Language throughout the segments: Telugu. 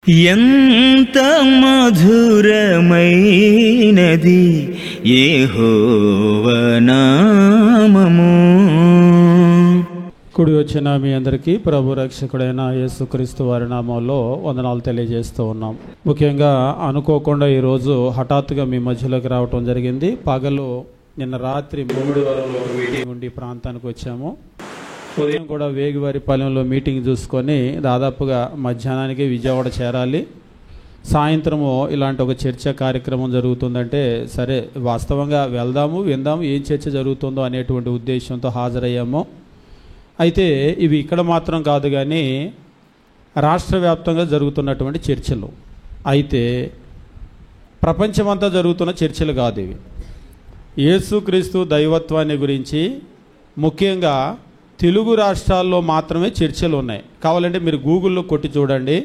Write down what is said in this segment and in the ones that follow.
ఎంత మధురమైనది యెహోవా నామము. కూడి వచ్చిన మీ అందరికీ ప్రభు రక్షకుడైన యేసుక్రీస్తు వారి నామంలో వందనాలు తెలియజేస్తూ ఉన్నాం. ముఖ్యంగా అనుకోకుండా ఈరోజు హఠాత్తుగా మీ మధ్యలోకి రావటం జరిగింది. పగలు నిన్న రాత్రి ముమ్మిడివరంలో మీటింగ్ ఉండి ప్రాంతానికి వచ్చాము. ఉదయం కూడా వేగివారిపాలెంలో మీటింగ్ చూసుకొని దాదాపుగా మధ్యాహ్నానికి విజయవాడ చేరాలి. సాయంత్రము ఇలాంటి ఒక చర్చ కార్యక్రమం జరుగుతుందంటే సరే వాస్తవంగా వెళ్దాము, విందాము ఏం చర్చ జరుగుతుందో అనేటువంటి ఉద్దేశంతో హాజరయ్యాము. అయితే ఇవి ఇక్కడ మాత్రం కాదు కానీ రాష్ట్ర వ్యాప్తంగా జరుగుతున్నటువంటి చర్చలు, అయితే ప్రపంచమంతా జరుగుతున్న చర్చలు కాదు ఇవి. యేసుక్రీస్తు దైవత్వాన్ని గురించి ముఖ్యంగా తెలుగు రాష్ట్రాల్లో మాత్రమే చర్చలు ఉన్నాయి. కావాలంటే మీరు గూగుల్లో కొట్టి చూడండి,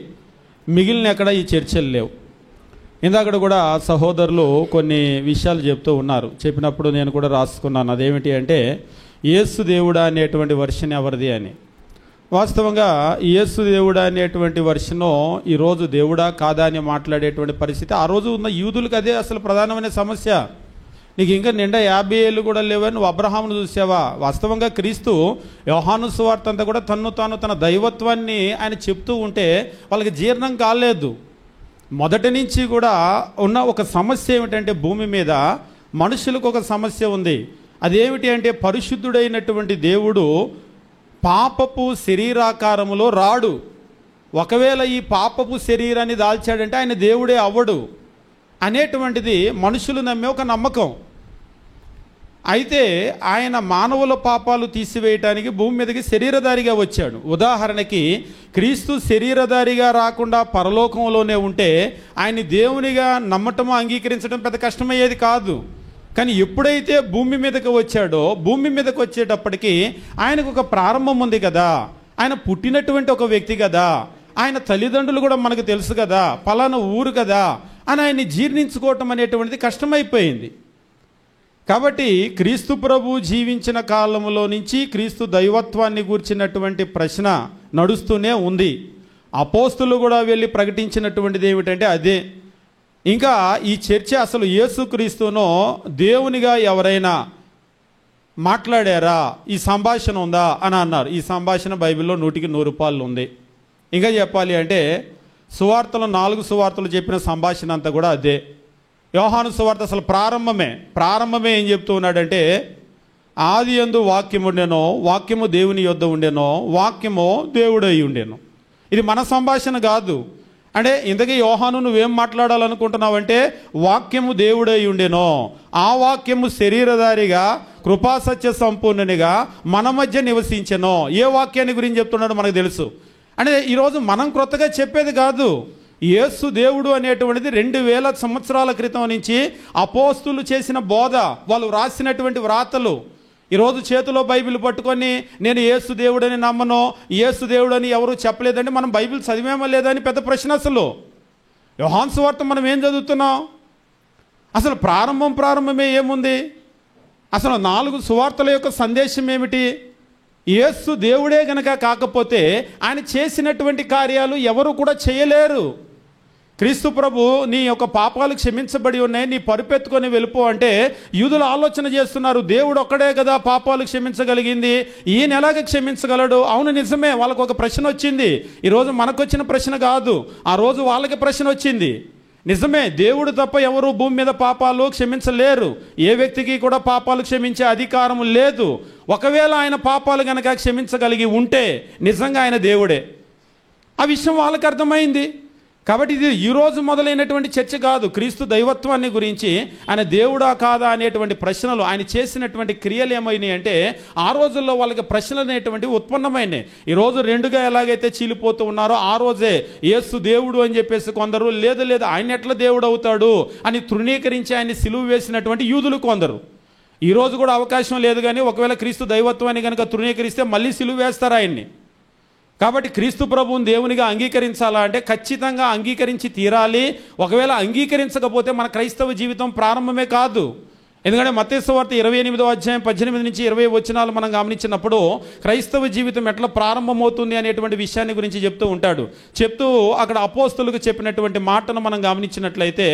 మిగిలిన ఎక్కడ ఈ చర్చలు లేవు. ఇందాక కూడా సహోదరులు కొన్ని విషయాలు చెప్తూ ఉన్నారు. చెప్పినప్పుడు నేను కూడా రాసుకున్నాను. అదేమిటి అంటే యేసు దేవుడా అనేటువంటి వర్షన్ ఎవరిది అని. వాస్తవంగా యేసు దేవుడా అనేటువంటి వర్షను ఈరోజు దేవుడా కాదా అని మాట్లాడేటువంటి పరిస్థితి. ఆ రోజు ఉన్న యూదులకు అదే అసలు ప్రధానమైన సమస్య. నీకు ఇంకా నిండా 50 ఏళ్ళు కూడా లేవని నువ్వు అబ్రహామును చూసావా? వాస్తవంగా క్రీస్తు యోహాను సువార్త అంతా కూడా తన దైవత్వాన్ని ఆయన చెప్తూ ఉంటే వాళ్ళకి జీర్ణం కాలేదు. మొదటి నుంచి కూడా ఉన్న ఒక సమస్య ఏమిటంటే భూమి మీద మనుషులకు ఒక సమస్య ఉంది. అదేమిటి అంటే పరిశుద్ధుడైనటువంటి దేవుడు పాపపు శరీరాకారములో రాడు. ఒకవేళ ఈ పాపపు శరీరాన్ని దాల్చాడంటే ఆయన దేవుడే అవ్వడు అనేటువంటిది మనుషులు నమ్మే ఒక నమ్మకం. అయితే ఆయన మానవుల పాపాలు తీసివేయటానికి భూమి మీదకి శరీరధారిగా వచ్చాడు. ఉదాహరణకి క్రీస్తు శరీరధారిగా రాకుండా పరలోకంలోనే ఉంటే ఆయన దేవునిగా నమ్మటమో అంగీకరించడం పెద్ద కష్టమయ్యేది కాదు. కానీ ఎప్పుడైతే భూమి మీదకి వచ్చాడో భూమి మీదకి వచ్చేటప్పటికి ఆయనకు ఒక ప్రారంభం ఉంది కదా. ఆయన పుట్టినటువంటి ఒక వ్యక్తి కదా, ఆయన తల్లిదండ్రులు కూడా మనకు తెలుసు కదా, పలానా ఊరు కదా అని ఆయన్ని జీర్ణించుకోవటం అనేటువంటిది కష్టమైపోయింది. కాబట్టి క్రీస్తు ప్రభు జీవించిన కాలంలో నుంచి క్రీస్తు దైవత్వాన్ని గూర్చినటువంటి ప్రశ్న నడుస్తూనే ఉంది. అపోస్తులు కూడా వెళ్ళి ప్రకటించినటువంటిది ఏమిటంటే అదే. ఇంకా ఈ చర్చ అసలు యేసుక్రీస్తునో దేవునిగా ఎవరైనా మాట్లాడారా, ఈ సంభాషణ ఉందా అని అన్నారు. ఈ సంభాషణ బైబిల్లో 100కి 100 ఉంది. ఇంకా చెప్పాలి అంటే సువార్తలు 4 సువార్తలు చెప్పిన సంభాషణ అంతా కూడా అదే. యోహాను సువార్త అసలు ప్రారంభమే ఏం చెప్తూ ఉన్నాడంటే ఆది యందు వాక్యము ఉండెనో, వాక్యము దేవుని యొద్ద ఉండెనో, వాక్యము దేవుడై ఉండెను. ఇది మన సంభాషణ కాదు. అంటే ఇంతకీ యోహాను నువ్వేం మాట్లాడాలనుకుంటున్నావంటే వాక్యము దేవుడై ఉండెనో, ఆ వాక్యము శరీరధారిగా కృపాసత్య సంపూర్ణునిగా మన మధ్య నివసించెనో. ఏ వాక్యాన్ని గురించి చెప్తున్నాడో మనకు తెలుసు. అంటే ఈరోజు మనం క్రొత్తగా చెప్పేది కాదు. యేసు దేవుడు అనేటువంటిది 2000 సంవత్సరాల క్రితం నుంచి అపోస్తులు చేసిన బోధ, వాళ్ళు రాసినటువంటి వ్రాతలు. ఈరోజు చేతిలో బైబిల్ పట్టుకొని నేను యేసు దేవుడని నమ్మను, యేసు దేవుడని ఎవరు చెప్పలేదంటే మనం బైబిల్ చదివేమో లేదని పెద్ద ప్రశ్న. అసలు యోహాను సువార్త మనం ఏం చదువుతున్నాం? అసలు ప్రారంభమే ఏముంది? అసలు 4 సువార్తల యొక్క సందేశం ఏమిటి? యేసు దేవుడే గనక కాకపోతే ఆయన చేసినటువంటి కార్యాలు ఎవరు కూడా చేయలేరు. క్రీస్తు ప్రభు నీ యొక్క పాపాలు క్షమించబడి ఉన్నాయి, నీ పరుపెత్తుకొని వెళ్ళిపో అంటే యూదులు ఆలోచన చేస్తున్నారు, దేవుడు ఒక్కడే కదా పాపాలు క్షమించగలిగింది, ఈయన ఎలాగ క్షమించగలడు? అవును నిజమే, వాళ్ళకు ఒక ప్రశ్న వచ్చింది. ఈరోజు మనకు వచ్చిన ప్రశ్న కాదు, ఆ రోజు వాళ్ళకి ప్రశ్న వచ్చింది. నిజమే, దేవుడు తప్ప ఎవరు భూమి మీద పాపాలు క్షమించలేరు. ఏ వ్యక్తికి కూడా పాపాలు క్షమించే అధికారం లేదు. ఒకవేళ ఆయన పాపాలు గనక క్షమించగలిగి ఉంటే నిజంగా ఆయన దేవుడే. ఆ విషయం వాళ్ళకి అర్థమైంది. కాబట్టి ఇది ఈరోజు మొదలైనటువంటి చర్చ కాదు. క్రీస్తు దైవత్వాన్ని గురించి ఆయన దేవుడా కాదా అనేటువంటి ప్రశ్నలు, ఆయన చేసినటువంటి క్రియలు ఏమైనాయి అంటే ఆ రోజుల్లో వాళ్ళకి ప్రశ్నలు అనేటువంటివి ఉత్పన్నమైనాయి. ఈరోజు 2గా ఎలాగైతే చీలిపోతూ ఉన్నారో ఆ రోజే యేసు దేవుడు అని చెప్పేసి కొందరు, లేదు ఆయన ఎట్లా దేవుడు అవుతాడు అని తృణీకరించి ఆయన్ని సిలువ వేసినటువంటి యూదులు కొందరు. ఈరోజు కూడా అవకాశం లేదు, కానీ ఒకవేళ క్రీస్తు దైవత్వాన్ని కనుక తృణీకరిస్తే మళ్ళీ సిలువ వేస్తారు ఆయన్ని. కాబట్టి క్రీస్తు ప్రభువుని దేవునిగా అంగీకరించాలా అంటే ఖచ్చితంగా అంగీకరించి తీరాలి. ఒకవేళ అంగీకరించకపోతే మన క్రైస్తవ జీవితం ప్రారంభమే కాదు. ఎందుకంటే మత్తయి సువార్త 28వ అధ్యాయం 18 నుంచి 20 వచనాలు మనం గమనించినప్పుడు క్రైస్తవ జీవితం ఎట్లా ప్రారంభమవుతుంది అనేటువంటి విషయాన్ని గురించి చెప్తూ అక్కడ అపోస్తలులకు చెప్పినటువంటి మాటను మనం గమనించినట్లయితే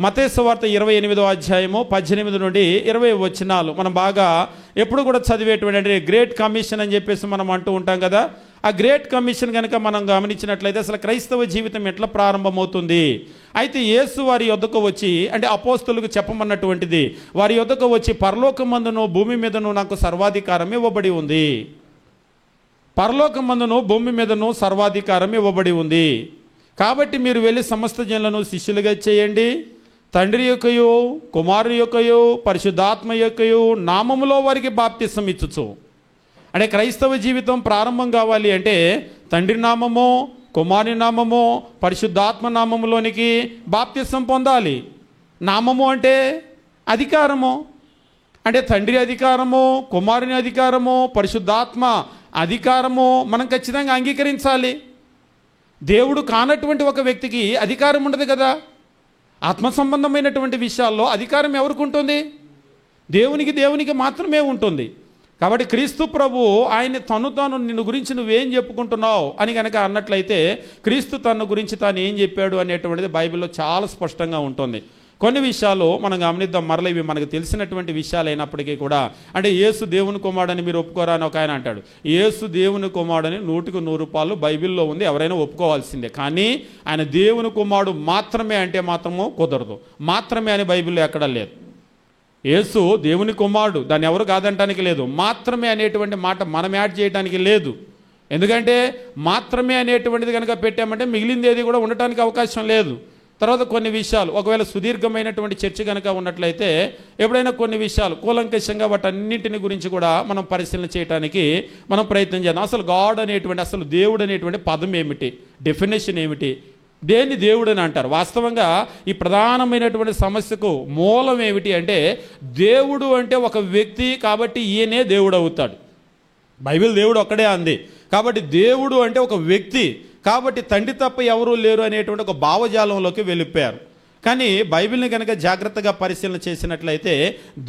మత్తయి సువార్త 28వ అధ్యాయము 18 నుండి 20 వచనాలు మనం బాగా ఎప్పుడు కూడా చదివేటువంటి గ్రేట్ కమిషన్ అని చెప్పేసి మనం అంటూ ఉంటాం కదా. ఆ గ్రేట్ కమిషన్ కనుక మనం గమనించినట్లయితే అసలు క్రైస్తవ జీవితం ఎట్లా ప్రారంభమవుతుంది. అయితే యేసు వారి యొద్దకు వచ్చి, అంటే అపోస్తలులకు చెప్పమన్నటువంటిది, వారి యొద్దకు వచ్చి పరలోకమందును భూమి మీదను నాకు సర్వాధికారం ఇవ్వబడి ఉంది. పరలోకమందును భూమి మీదను సర్వాధికారం ఇవ్వబడి ఉంది. కాబట్టి మీరు వెళ్ళి సమస్త జనులను శిష్యులుగా చేయండి. తండ్రి యొక్కయో కుమారుని యొక్కయో పరిశుద్ధాత్మ యొక్కయో నామములో వారికి బాప్తిసం ఇచ్చుచు. అంటే క్రైస్తవ జీవితం ప్రారంభం కావాలి అంటే తండ్రి నామము, కుమారుని నామము, పరిశుద్ధాత్మ నామములోనికి బాప్తిసం పొందాలి. నామము అంటే అధికారము, అంటే తండ్రి అధికారము, కుమారుని అధికారము, పరిశుద్ధాత్మ అధికారము మనం ఖచ్చితంగా అంగీకరించాలి. దేవుడు కానటువంటి ఒక వ్యక్తికి అధికారం ఉండదు కదా. ఆత్మ సంబంధమైనటువంటి విషయాల్లో అధికారం ఎవరికి ఉంటుంది? దేవునికి మాత్రమే ఉంటుంది. కాబట్టి క్రీస్తు ప్రభు ఆయన తాను నిన్ను గురించి నువ్వేం చెప్పుకుంటున్నావు అని కనుక అన్నట్లయితే క్రీస్తు తన గురించి తాను ఏం చెప్పాడు అనేటువంటిది బైబిల్లో చాలా స్పష్టంగా ఉంటుంది. కొన్ని విషయాలు మనం గమనిద్దాం. మరలా ఇవి మనకు తెలిసినటువంటి విషయాలు అయినప్పటికీ కూడా, అంటే యేసు దేవుని కుమారుడని మీరు ఒప్పుకోరా అని ఒక ఆయన అంటాడు. యేసు దేవుని కుమారుడని 100కు 100 రూపాయలు బైబిల్లో ఉంది, ఎవరైనా ఒప్పుకోవాల్సిందే. కానీ ఆయన దేవుని కుమారుడు మాత్రమే అంటే మాత్రము కుదరదు. మాత్రమే అని బైబిల్లో ఎక్కడా లేదు. యేసు దేవుని కుమారుడు, దాన్ని ఎవరు కాదంటానికి లేదు. మాత్రమే అనేటువంటి మాట మనం యాడ్ చేయడానికి లేదు. ఎందుకంటే మాత్రమే అనేటువంటిది కనుక పెట్టామంటే మిగిలింది ఏది కూడా ఉండటానికి అవకాశం లేదు. తర్వాత కొన్ని విషయాలు, ఒకవేళ సుదీర్ఘమైనటువంటి చర్చ కనుక ఉన్నట్లయితే ఎప్పుడైనా కొన్ని విషయాలు కూలంకషంగా వాటన్నింటిని గురించి కూడా మనం పరిశీలన చేయడానికి మనం ప్రయత్నం చేద్దాం. అసలు గాడ్ అనేటువంటి, అసలు దేవుడు అనేటువంటి పదం ఏమిటి, డెఫినేషన్ ఏమిటి, దేన్ని దేవుడు అని అంటారు? వాస్తవంగా ఈ ప్రధానమైనటువంటి సమస్యకు మూలం ఏమిటి అంటే దేవుడు అంటే ఒక వ్యక్తి, కాబట్టి ఈయనే దేవుడు అవుతాడు. బైబిల్ దేవుడు ఒక్కడే అంది. కాబట్టి దేవుడు అంటే ఒక వ్యక్తి, కాబట్టి తండ్రి తప్ప ఎవరూ లేరు అనేటువంటి ఒక భావజాలంలోకి వెళ్ళిపోయారు. కానీ బైబిల్ని కనుక జాగ్రత్తగా పరిశీలన చేసినట్లయితే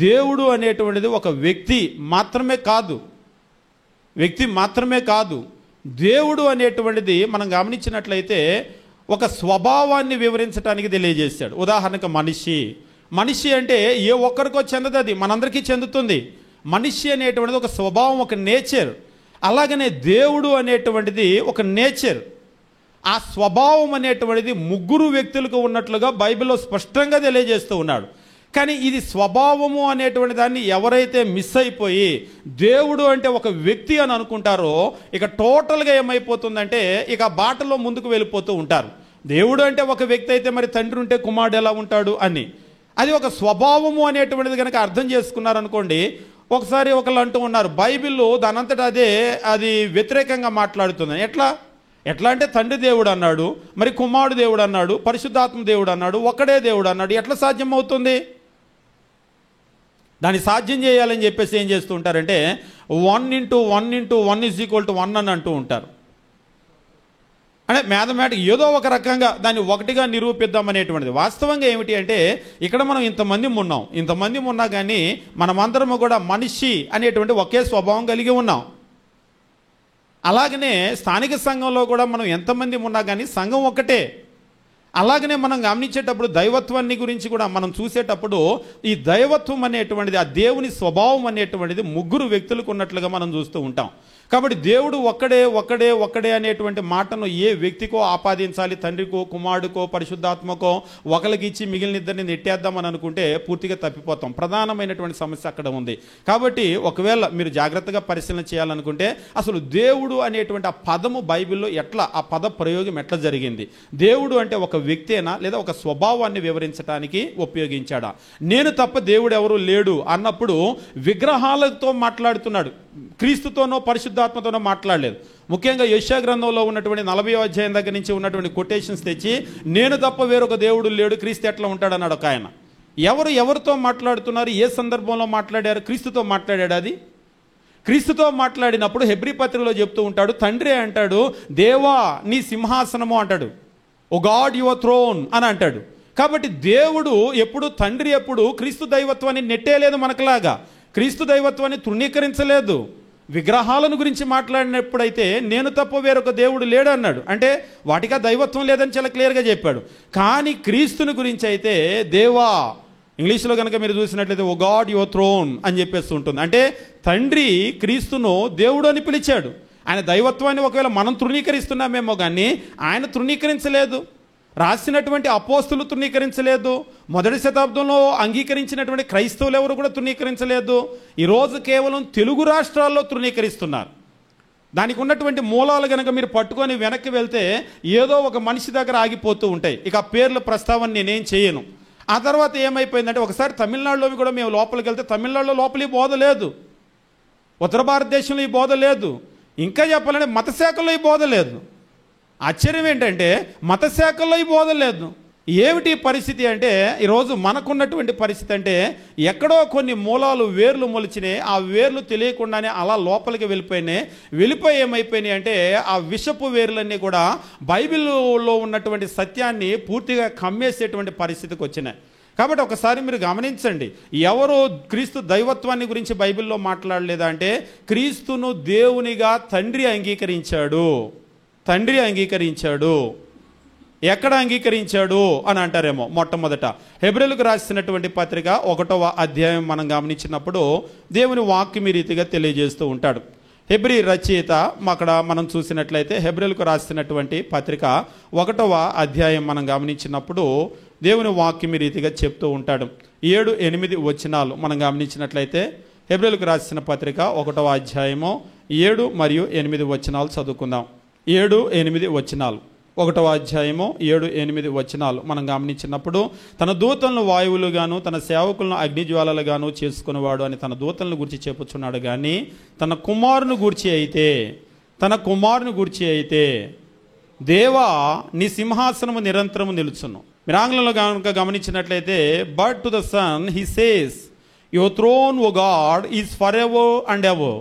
దేవుడు అనేటువంటిది ఒక వ్యక్తి మాత్రమే కాదు. దేవుడు అనేటువంటిది మనం గమనించినట్లయితే ఒక స్వభావాన్ని వివరించడానికి తెలియజేశాడు. ఉదాహరణకు మనిషి అంటే ఏ ఒక్కరికో చెందదు, అది మనందరికీ చెందుతుంది. మనిషి అనేటువంటిది ఒక స్వభావం, ఒక నేచర్. అలాగనే దేవుడు అనేటువంటిది ఒక నేచర్. ఆ స్వభావం అనేటువంటిది 3 వ్యక్తులకు ఉన్నట్లుగా బైబిల్లో స్పష్టంగా తెలియజేస్తూ ఉన్నాడు. కానీ ఇది స్వభావము అనేటువంటి దాన్ని ఎవరైతే మిస్ అయిపోయి దేవుడు అంటే ఒక వ్యక్తి అని అనుకుంటారో ఇక టోటల్గా ఏమైపోతుందంటే ఇక బాటలో ముందుకు వెళ్ళిపోతూ ఉంటారు. దేవుడు అంటే ఒక వ్యక్తి అయితే మరి తండ్రి ఉంటే కుమారుడు ఎలా ఉంటాడు అని, అది ఒక స్వభావము అనేటువంటిది కనుక అర్థం చేసుకున్నారనుకోండి. ఒకసారి ఒకళ్ళు అంటూ ఉన్నారు, బైబిల్లో దానంతటా అది వ్యతిరేకంగా మాట్లాడుతుంది. ఎట్లా అంటే తండ్రి దేవుడు అన్నాడు, మరి కుమారుడు దేవుడు అన్నాడు, పరిశుద్ధాత్మ దేవుడు అన్నాడు, ఒక్కడే దేవుడు అన్నాడు, ఎట్లా సాధ్యం అవుతుంది? దాన్ని సాధ్యం చేయాలని చెప్పేసి ఏం చేస్తూ ఉంటారంటే 1 × 1 × 1 = 1 అని అంటూ ఉంటారు. అంటే మ్యాథమెటిక్ ఏదో ఒక రకంగా దాన్ని ఒకటిగా నిరూపిద్దాం అనేటువంటిది. వాస్తవంగా ఏమిటి అంటే ఇక్కడ మనం ఇంతమంది ఉన్నా కానీ మనమందరము కూడా మనిషి అనేటువంటి ఒకే స్వభావం కలిగి ఉన్నాం. అలాగనే స్థానిక సంఘంలో కూడా మనం ఎంతమంది ఉన్నా కానీ సంఘం ఒక్కటే. అలాగనే మనం గమనించేటప్పుడు దైవత్వాన్ని గురించి కూడా మనం చూసేటప్పుడు ఈ దైవత్వం అనేటువంటిది, ఆ దేవుని స్వభావం అనేటువంటిది 3 వ్యక్తులకు ఉన్నట్లుగా మనం చూస్తూ ఉంటాం. కాబట్టి దేవుడు ఒక్కడే అనేటువంటి మాటను ఏ వ్యక్తికో ఆపాదించాలి, తండ్రికో కుమారుడికో పరిశుద్ధాత్మకో ఒకరికి ఇచ్చి మిగిలిన ఇద్దరిని నెట్టేద్దామని అనుకుంటే పూర్తిగా తప్పిపోతాం. ప్రధానమైనటువంటి సమస్య అక్కడ ఉంది. కాబట్టి ఒకవేళ మీరు జాగ్రత్తగా పరిశీలన చేయాలనుకుంటే అసలు దేవుడు అనేటువంటి ఆ పదము బైబిల్లో ఆ పద ప్రయోగం ఎట్లా జరిగింది? దేవుడు అంటే ఒక వ్యక్తేనా లేదా ఒక స్వభావాన్ని వివరించడానికి ఉపయోగించాడా? నేను తప్ప దేవుడు ఎవరు లేడు అన్నప్పుడు విగ్రహాలతో మాట్లాడుతున్నాడు, క్రీస్తుతోనో పరిశుద్ధాత్మతోనో మాట్లాడలేదు. ముఖ్యంగా యెషయా గ్రంథంలో ఉన్నటువంటి 40వ అధ్యాయం దగ్గర నుంచి ఉన్నటువంటి కొటేషన్స్ తెచ్చి నేను తప్ప వేరొక దేవుడు లేడు, క్రీస్తు ఎట్లా ఉంటాడన్నాడు ఒక ఆయన. ఎవరితో మాట్లాడుతున్నారు, ఏ సందర్భంలో మాట్లాడారు? క్రీస్తుతో మాట్లాడాడు. అది క్రీస్తుతో మాట్లాడినప్పుడు హెబ్రీ పత్రికలో చెప్తూ ఉంటాడు, తండ్రి అంటాడు దేవా నీ సింహాసనము అంటాడు, ఓ గాడ్ యువర్ థ్రోన్ అని అంటాడు. కాబట్టి దేవుడు ఎప్పుడు, తండ్రి ఎప్పుడు క్రీస్తు దైవత్వాన్ని నెట్టేయలేదు మనకులాగా, క్రీస్తు దైవత్వాన్ని తృణీకరించలేదు. విగ్రహాలను గురించి మాట్లాడినప్పుడైతే నేను తప్ప వేరొక దేవుడు లేడు అన్నాడు. అంటే వాటికి దైవత్వం లేదని చాలా క్లియర్గా చెప్పాడు. కానీ క్రీస్తుని గురించి అయితే దేవా, ఇంగ్లీష్లో కనుక మీరు చూసినట్లయితే ఓ గాడ్ యువర్ థ్రోన్ అని చెప్పేస్తూ ఉంటుంది. అంటే తండ్రి క్రీస్తును దేవుడు అని పిలిచాడు. ఆయన దైవత్వాన్ని ఒకవేళ మనం తృణీకరిస్తున్నామేమో కానీ ఆయన తృణీకరించలేదు. రాసినటువంటి అపోస్తులు తృణీకరించలేదు. మొదటి శతాబ్దంలో అంగీకరించినటువంటి క్రైస్తవులు ఎవరు కూడా తృణీకరించలేదు. ఈరోజు కేవలం తెలుగు రాష్ట్రాల్లో తృణీకరిస్తున్నారు. దానికి ఉన్నటువంటి మూలాలు కనుక మీరు పట్టుకొని వెనక్కి వెళ్తే ఏదో ఒక మనిషి దగ్గర ఆగిపోతూ ఉంటాయి. ఇక ఆ పేర్ల ప్రస్తావన నేనేం చేయను. ఆ తర్వాత ఏమైపోయిందంటే, ఒకసారి తమిళనాడులో కూడా మేము లోపలికి వెళ్తే తమిళనాడులో లోపల ఈ బోధ లేదు, ఉత్తర భారతదేశంలో ఈ బోధ లేదు, ఇంకా చెప్పాలంటే మత శాఖల్లో ఈ బోధ లేదు. ఆశ్చర్యం ఏంటంటే మత శాఖల్లో ఈ బోధ లేదు. ఏమిటి పరిస్థితి అంటే, ఈరోజు మనకున్నటువంటి పరిస్థితి అంటే ఎక్కడో కొన్ని మూలాలు వేర్లు మొలిచినాయి. ఆ వేర్లు తెలియకుండానే అలా లోపలికి వెళ్ళిపోయి ఏమైపోయినాయి అంటే ఆ విషపు వేర్లన్నీ కూడా బైబిల్లో ఉన్నటువంటి సత్యాన్ని పూర్తిగా కమ్మేసేటువంటి పరిస్థితికి వచ్చినాయి. కాబట్టి ఒకసారి మీరు గమనించండి, ఎవరు క్రీస్తు దైవత్వాన్ని గురించి బైబిల్లో మాట్లాడలేదా అంటే, క్రీస్తును దేవునిగా తండ్రి అంగీకరించాడు. ఎక్కడ అంగీకరించాడు అని అంటారేమో. మొట్టమొదట హెబ్రీయులకు రాసినటువంటి పత్రిక 1వ అధ్యాయం మనం గమనించినప్పుడు దేవుని వాక్యం ఈ రీతిగా తెలియజేస్తూ ఉంటాడు. హెబ్రీ రచయిత అక్కడ మనం చూసినట్లయితే హెబ్రీయులకు రాసినటువంటి పత్రిక 1వ అధ్యాయం మనం గమనించినప్పుడు దేవుని వాక్యం ఈ రీతిగా చెప్తూ ఉంటాడు. 7-8 వచనాలు మనం గమనించినట్లయితే హెబ్రీయులకు రాసిన పత్రిక 1వ అధ్యాయము 7 మరియు 8 వచనాలు చదువుకుందాం. 7-8 వచనాలు. 1వ అధ్యాయము 7-8 వచనాలు మనం గమనించినప్పుడు, తన దూతలను వాయువులుగాను తన సేవకులను అగ్నిజ్వాలలుగాను చేసుకునేవాడు అని తన దూతలను గురించి చెప్పుచున్నాడు. కానీ తన కుమారుని గూర్చి అయితే దేవా నీ సింహాసనము నిరంతరము నిలుచును. మీరు ఆంగ్లంలో కనుక గమనించినట్లయితే, but to the son he says your throne O God is for ever and ever.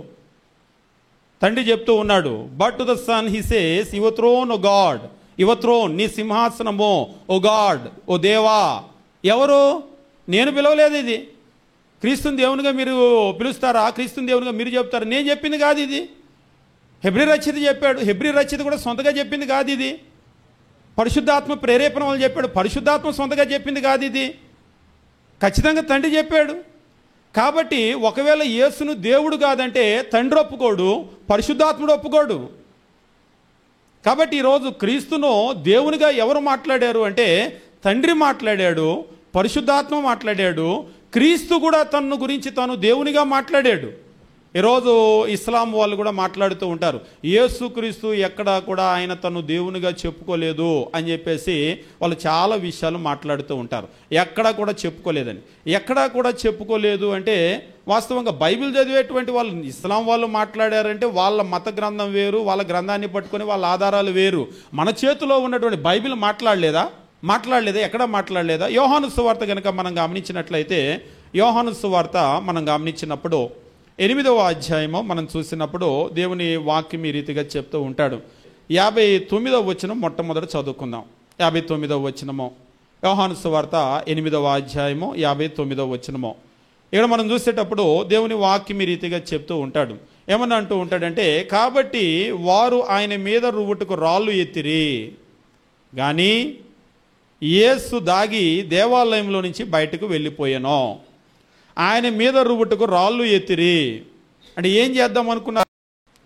తండ్రి చెప్తూ ఉన్నాడు, but to the son he says your throne O God, your throne నీ సింహాసనము, ఓ గాడ్ ఓ దేవా. ఎవరు? నేను పిలవలేదు. ఇది క్రీస్తుని దేవునిగా మీరు పిలుస్తారా? క్రీస్తుని దేవునిగా మీరు చెప్తారా? నేను చెప్పింది కాదు ఇది. హెబ్రీ రచయిత చెప్పాడు. హెబ్రీ రచయిత కూడా సొంతగా చెప్పింది కాదు ఇది. పరిశుద్ధాత్మ ప్రేరేపణ వల్ల చెప్పాడు. పరిశుద్ధాత్మ సొంతగా చెప్పింది కాదు ఇది. ఖచ్చితంగా తండ్రి చెప్పాడు. కాబట్టి ఒకవేళ యేసును దేవుడు కాదంటే తండ్రి ఒప్పుకోడు, పరిశుద్ధాత్ముడు ఒప్పుకోడు. కాబట్టి ఈరోజు క్రీస్తును దేవునిగా ఎవరు మాట్లాడారు అంటే తండ్రి మాట్లాడాడు, పరిశుద్ధాత్మ మాట్లాడాడు, క్రీస్తు కూడా తన గురించి తాను దేవునిగా మాట్లాడాడు. ఈరోజు ఇస్లాం వాళ్ళు కూడా మాట్లాడుతూ ఉంటారు, యేసుక్రీస్తు ఎక్కడా కూడా ఆయన తను దేవునిగా చెప్పుకోలేదు అని చెప్పేసి వాళ్ళు చాలా విషయాలు మాట్లాడుతూ ఉంటారు. ఎక్కడా కూడా చెప్పుకోలేదని. ఎక్కడా కూడా చెప్పుకోలేదు అంటే వాస్తవంగా బైబిల్ చదివేటువంటి వాళ్ళు, ఇస్లాం వాళ్ళు మాట్లాడారంటే వాళ్ళ మత గ్రంథం వేరు, వాళ్ళ గ్రంథాన్ని పట్టుకొని వాళ్ళ ఆధారాలు వేరు. మన చేతిలో ఉన్నటువంటి బైబిల్ మాట్లాడలేదా? ఎక్కడా మాట్లాడలేదా? యోహాను సువార్త కనుక మనం గమనించినట్లయితే, యోహాను సువార్త మనం గమనించినప్పుడు 8వ అధ్యాయము మనం చూసినప్పుడు దేవుని వాక్యం ఈ రీతిగా చెప్తూ ఉంటాడు. 59వ వచనం మొట్టమొదట చదువుకుందాం. 59వ వచనము యోహాను సువార్త 8వ అధ్యాయము 59వ వచనము. ఇక్కడ మనం చూసేటప్పుడు దేవుని వాక్యం ఈ రీతిగా చెప్తూ ఉంటాడు. ఏమన్నా అంటూ ఉంటాడంటే, కాబట్టి వారు ఆయన మీద రువ్వుటకు రాళ్ళు ఎత్తిరి, కానీ యేసు దాగి దేవాలయంలో నుంచి బయటకు వెళ్ళిపోయాను. ఆయన మీద రువ్వుటకు రాళ్ళు ఎత్తిరి అంటే ఏం చేద్దాం అనుకున్నారు?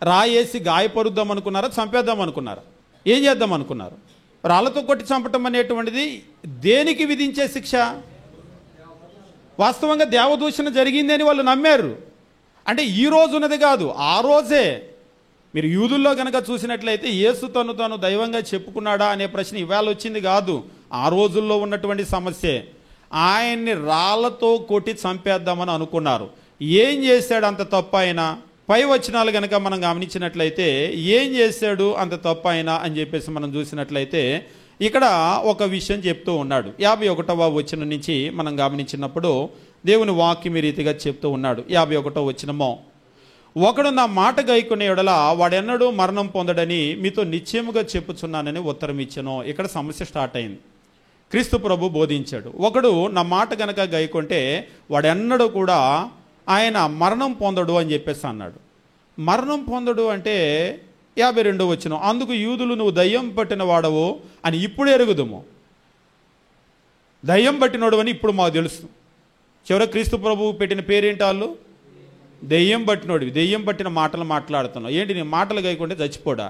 రాయేసి గాయపరుద్దాం అనుకున్నారా? చంపేద్దాం అనుకున్నారా? ఏం చేద్దాం అనుకున్నారు? రాళ్ళతో కొట్టి చంపటం అనేటువంటిది దేనికి విధించే శిక్ష? వాస్తవంగా దేవదూషణ జరిగిందని వాళ్ళు నమ్మారు. అంటే ఈ రోజు ఉన్నది కాదు, ఆ రోజే. మీరు యూదుల్లో కనుక చూసినట్లయితే యేసు తాను దైవంగా చెప్పుకున్నాడా అనే ప్రశ్న ఇవాళ వచ్చింది కాదు, ఆ రోజుల్లో ఉన్నటువంటి సమస్యే. ఆయన్ని రాళ్లతో కొట్టి చంపేద్దామని అనుకున్నారు. ఏం చేశాడు అంత తప్పు ఆయన? పై వచనాలు కనుక మనం గమనించినట్లయితే ఏం చేశాడు అంత తప్పు ఆయన అని చెప్పేసి మనం చూసినట్లయితే ఇక్కడ ఒక విషయం చెప్తూ ఉన్నాడు. 51వ వచనం నుంచి మనం గమనించినప్పుడు దేవుని వాక్యం ఈ రీతిగా చెప్తూ ఉన్నాడు. 51వ వచనము, ఒకడు నా మాట గైకొనే యెడల వాడెన్నడూ మరణం పొందడని మీతో నిశ్చయముగా చెప్పుచున్నానని ఉత్తరం ఇచ్చాను. ఇక్కడ సమస్య స్టార్ట్ అయింది. క్రీస్తు ప్రభు బోధించాడు. ఒకడు నా మాట గనక గైకొంటే వాడెన్నడూ కూడా ఆయన మరణం పొందడు అని చెప్పేసి అన్నాడు. మరణం పొందడు అంటే 52వ వచనం, అందుకు యూదులు నువ్వు దయ్యం పట్టిన వాడవు అని ఇప్పుడు ఎరుగుదుము. దయ్యం పట్టినోడు అని ఇప్పుడు మాకు తెలుసు. చివర క్రీస్తు ప్రభువు పెట్టిన పేరేంటి? వాళ్ళు దెయ్యం పట్టినోడివి, దెయ్యం పట్టిన మాటలు మాట్లాడుతున్నావు. ఏంటి నీ మాటలు గైకుంటే చచ్చిపోడా?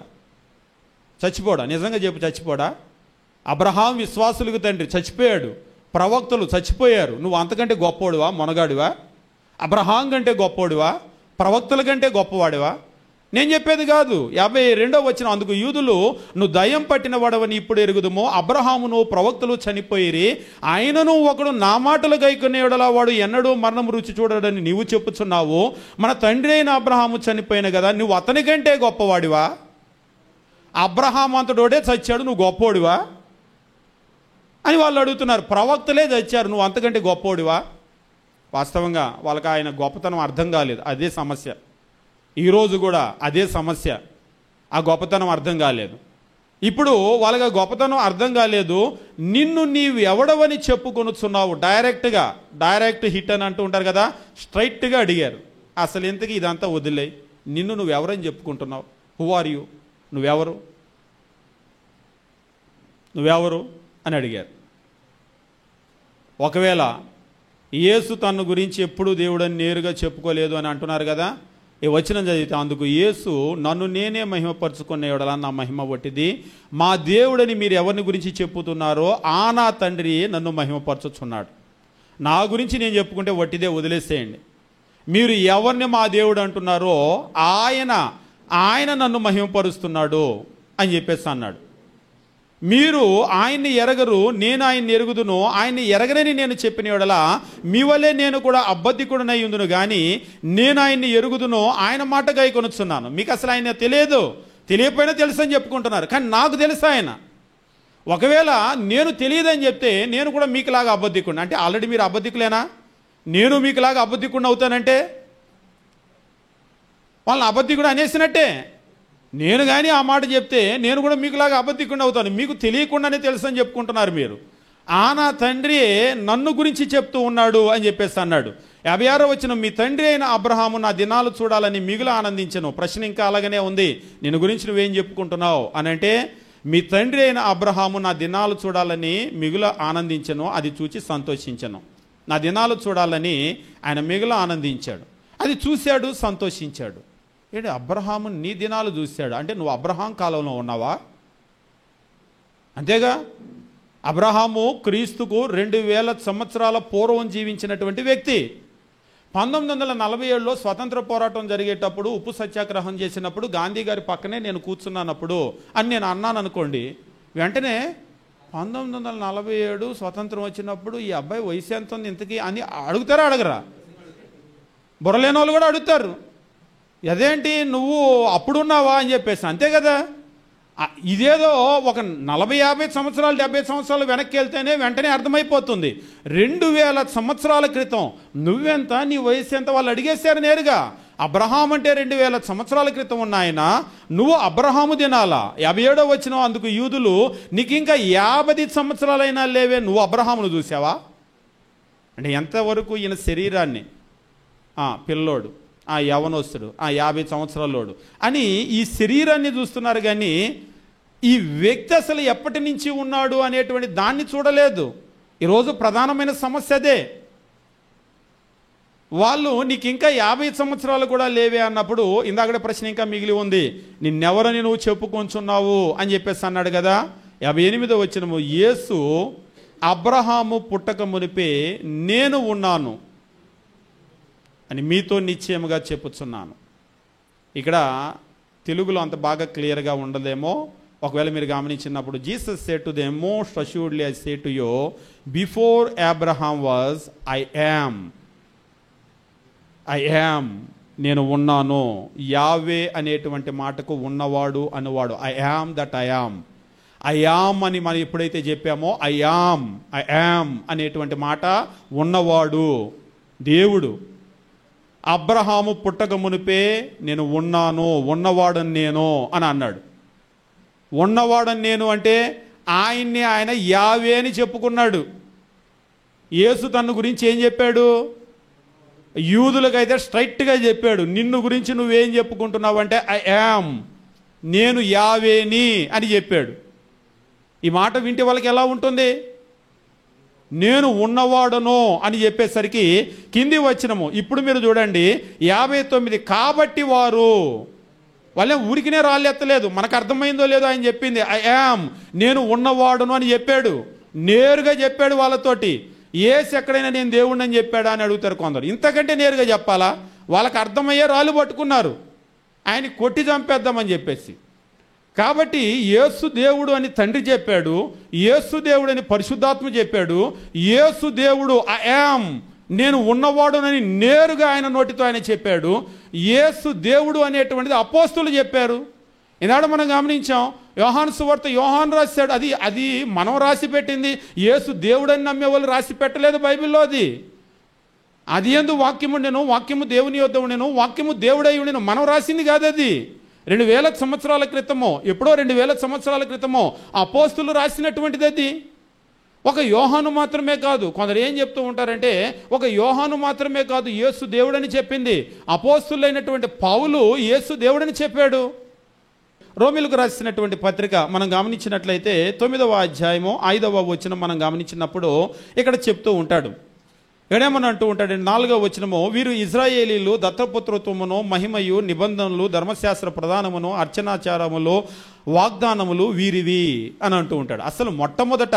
నిజంగా చెప్పు, చచ్చిపోడా? అబ్రహాం విశ్వాసులకు తండ్రి చచ్చిపోయాడు, ప్రవక్తలు చచ్చిపోయారు. నువ్వు అంతకంటే గొప్పోడివా? మొనగాడివా? అబ్రహాం కంటే గొప్పోడివా? ప్రవక్తల కంటే గొప్పవాడివా? నేను చెప్పేది కాదు. 52వ వచనం, అందుకు యూదులు నువ్వు దయ్యం పట్టిన వాడవని ఇప్పుడు ఎరుగుదుమో, అబ్రహామును ప్రవక్తలు చనిపోయిరి, ఆయనను ఒకడు నా మాటలు గైకొనేయడలా వాడు ఎన్నడూ మరణం రుచి చూడడని నీవు చెప్పుచున్నావు. మన తండ్రి అయిన అబ్రహాము చనిపోయిన కదా, నువ్వు అతని కంటే గొప్పవాడివా? అబ్రహాం అంతటోడే చచ్చాడు, నువ్వు గొప్పోడివా అని వాళ్ళు అడుగుతున్నారు. ప్రవక్తలే చచ్చారు, నువ్వు అంతకంటే గొప్పోడివా? వాస్తవంగా వాళ్ళకి ఆయన గొప్పతనం అర్థం కాలేదు. అదే సమస్య. ఈరోజు కూడా అదే సమస్య. ఆ గొప్పతనం అర్థం కాలేదు. ఇప్పుడు వాళ్ళకి ఆ గొప్పతనం అర్థం కాలేదు. నిన్ను నీవు ఎవడవని చెప్పుకొనుచున్నావు? డైరెక్ట్ హిట్ అని అంటూ ఉంటారు కదా, స్ట్రైట్గా అడిగారు. అసలు ఇంతకీ ఇదంతా వదిలేయి, నిన్ను నువ్వెవరని చెప్పుకుంటున్నావు? Who are you? నువ్వెవరు అని అడిగారు. ఒకవేళ యేసు తన గురించి ఎప్పుడూ దేవుడని నేరుగా చెప్పుకోలేదు అని అంటున్నారు కదా, ఈ వచనం చదివితే, అందుకు యేసు నన్ను నేనే మహిమపరుచుకునేవాడలా నా మహిమ వట్టిది, మా దేవుడని మీరు ఎవరిని గురించి చెప్పుతున్నారో ఆ నా తండ్రి నన్ను మహిమపరచుచున్నాడు. నా గురించి నేను చెప్పుకుంటే వట్టిదే, వదిలేసేయండి. మీరు ఎవరిని మా దేవుడు అంటున్నారో ఆయన నన్ను మహిమపరుస్తున్నాడు అని చెప్పేసి అన్నాడు. మీరు ఆయన్ని ఎరగరు, నేను ఆయన్ని ఎరుగుదును. ఆయన్ని ఎరగనని నేను చెప్పిన యెడల మీ వలే నేను కూడా అబద్ధికుడనై ఉందును, కానీ నేను ఆయన్ని ఎరుగుదును, ఆయన మాట గైకొనుచున్నాను. మీకు అసలు ఆయన తెలియకపోయినా తెలుసు అని చెప్పుకుంటున్నారు, కానీ నాకు తెలుసు ఆయన. ఒకవేళ నేను తెలియదని చెప్తే నేను కూడా మీకులాగా అబద్ధికుడిని అంటే, ఆల్రెడీ మీరు అబద్ధికులేనా? నేను మీకులాగా అబద్ధికుడిని అవుతానంటే వాళ్ళని అబద్ధికుడు అనేసినట్టే. నేను కానీ ఆ మాట చెప్తే నేను కూడా మీకులాగా అబద్ధికుండా అవుతాను. మీకు తెలియకుండానే తెలుసు అని చెప్పుకుంటున్నారు మీరు. నా తండ్రి నన్ను గురించి చెప్తూ ఉన్నాడు అని చెప్పేసి అన్నాడు. 56వ వచనం, మీ తండ్రి అయిన అబ్రహాము నా దినాలు చూడాలని మిగులు ఆనందించను. ప్రశ్న ఇంకా అలాగనే ఉంది, నిన్ను గురించి నువ్వేం చెప్పుకుంటున్నావు అని అంటే, మీ తండ్రి అయిన అబ్రహాము నా దినాలు చూడాలని మిగులు ఆనందించను, అది చూచి సంతోషించను. నా దినాలు చూడాలని ఆయన మిగులు ఆనందించాడు, అది చూశాడు, సంతోషించాడు. ఏంటి, అబ్రహాము నీ దినాలు చూశాడు అంటే నువ్వు అబ్రహాం కాలంలో ఉన్నావా? అంతేగా. అబ్రహాము క్రీస్తుకు 2000 సంవత్సరాల పూర్వం జీవించినటువంటి వ్యక్తి. 1947లో స్వతంత్ర పోరాటం జరిగేటప్పుడు, ఉప్పు సత్యాగ్రహం చేసినప్పుడు గాంధీ గారి పక్కనే నేను కూర్చున్నానప్పుడు అని నేను అన్నాను అనుకోండి, వెంటనే 1947 స్వతంత్రం వచ్చినప్పుడు ఈ అబ్బాయి వయసు ఎంత ఉంది ఇంతకీ అని అడుగుతారా? అడగరా? బుర్రలేని వాళ్ళు కూడా అడుగుతారు, అదేంటి నువ్వు అప్పుడున్నావా అని చెప్పేసి. అంతే కదా. ఇదేదో ఒక 40-50 సంవత్సరాలు 70 సంవత్సరాలు వెనక్కి వెళ్తేనే వెంటనే అర్థమైపోతుంది. 2000 సంవత్సరాల క్రితం నువ్వెంత, నీ వయసు ఎంత వాళ్ళు అడిగేశారు నేరుగా. అబ్రహాం అంటే 2000 సంవత్సరాల క్రితం ఉన్న ఆయన, నువ్వు అబ్రహాము దినాలా? 57వ వచనం, అందుకు యూదులు నీకు ఇంకా 50 సంవత్సరాలైనా లేవే, నువ్వు అబ్రహామును చూసావా? అంటే ఎంతవరకు ఈయన శరీరాన్ని, పిల్లోడు, యవనస్తుడు, 50 సంవత్సరాలోడు అని ఈ శరీరాన్ని చూస్తున్నారు, కానీ ఈ వ్యక్తి అసలు ఎప్పటి నుంచి ఉన్నాడు అనేటువంటి దాన్ని చూడలేదు. ఈరోజు ప్రధానమైన సమస్య అదే. వాళ్ళు నీకు ఇంకా 50 సంవత్సరాలు కూడా లేవే అన్నప్పుడు ఇందాకడే ప్రశ్న ఇంకా మిగిలి ఉంది, నిన్నెవరని నువ్వు చెప్పుకొంచున్నావు అని చెప్పేసి అన్నాడు కదా. 58వ వచనము, యేసు అబ్రహాము పుట్టక మునిపే నేను ఉన్నాను అని మీతో నిశ్చయముగా చెప్పుచున్నాను. ఇక్కడ తెలుగులో అంత బాగా క్లియర్గా ఉండదేమో, ఒకవేళ మీరు గమనించినప్పుడు, Jesus said to them, most assuredly I say to you, before Abraham was I am, నేను ఉన్నాను. యావే అనేటువంటి మాటకు ఉన్నవాడు అనువాడు, I am that I am అని మనం ఎప్పుడైతే చెప్పామో, ఐ యామ్ అనేటువంటి మాట ఉన్నవాడు దేవుడు. అబ్రహాము పుట్టక మునిపే నేను ఉన్నాను, ఉన్నవాడని నేను అని అన్నాడు. ఉన్నవాడని నేను అంటే ఆయన్ని ఆయన యావే అని చెప్పుకున్నాడు. యేసు తన గురించి ఏం చెప్పాడు? యూదులకైతే స్ట్రైట్గా చెప్పాడు, నిన్ను గురించి నువ్వేం చెప్పుకుంటున్నావు అంటే ఐ యామ్, నేను యావేని అని చెప్పాడు. ఈ మాట వింటే వాళ్ళకి ఎలా ఉంటుంది? నేను ఉన్నవాడను అని చెప్పేసరికి కింది వచనము ఇప్పుడు మీరు చూడండి 59, కాబట్టి వారు వాళ్ళే ఊరికినే రాళ్ళు ఎత్తలేదు, మనకు అర్థమైందో లేదో ఆయన చెప్పింది ఐ యామ్, నేను ఉన్నవాడును అని చెప్పాడు. నేరుగా చెప్పాడు వాళ్ళతోటి. యేసు ఎక్కడైనా నేను దేవుడిని అని చెప్పాడా అని అడుగుతారు కొందరు. ఇంతకంటే నేరుగా చెప్పాలా? వాళ్ళకి అర్థమయ్యే రాళ్ళు పట్టుకున్నారు, ఆయన కొట్టి చంపేద్దామని చెప్పేసి. కాబట్టి యేసు దేవుడు అని తండ్రి చెప్పాడు, యేసు దేవుడు అని పరిశుద్ధాత్మ చెప్పాడు, యేసు దేవుడు ఐ యామ్, నేను ఉన్నవాడునని నేరుగా ఆయన నోటితో ఆయన చెప్పాడు. యేసు దేవుడు అనేటువంటిది అపోస్తులు చెప్పారు. ఈనాడు మనం గమనించాం, యోహాను సువార్త యోహాను రాశాడు, అది మనం రాసి పెట్టింది. యేసు దేవుడని నమ్మే వాళ్ళు రాసి పెట్టలేదు బైబిల్లో. అది ఎందు వాక్యము ఉండెను, వాక్యము దేవుని యొద్ద ఉండెను, వాక్యము దేవుడై ఉండెను, మనం రాసింది కాదు. అది 2000 సంవత్సరాల క్రితమో, ఎప్పుడో 2000 సంవత్సరాల క్రితమో అపోస్తులు రాసినటువంటిది. అది ఒక యోహాను మాత్రమే కాదు. కొందరు ఏం చెప్తూ ఉంటారంటే ఒక యోహాను మాత్రమే కాదు యేసు దేవుడని చెప్పింది. అపోస్తులైనటువంటి పౌలు యేసు దేవుడని చెప్పాడు. రోమిలకు రాసినటువంటి పత్రిక మనం గమనించినట్లయితే 9వ అధ్యాయము 5వ వచనం మనం గమనించినప్పుడు ఇక్కడ చెప్తూ ఉంటాడు. ఇక్కడేమని అంటూ ఉంటాడు 4వ వచనము, వీరు ఇజ్రాయేలీలు దత్తపుత్రత్వమును మహిమయు నిబంధనలు ధర్మశాస్త్ర ప్రధానమును అర్చనాచారములు వాగ్దానములు వీరివి అని అంటూ ఉంటాడు. అసలు మొట్టమొదట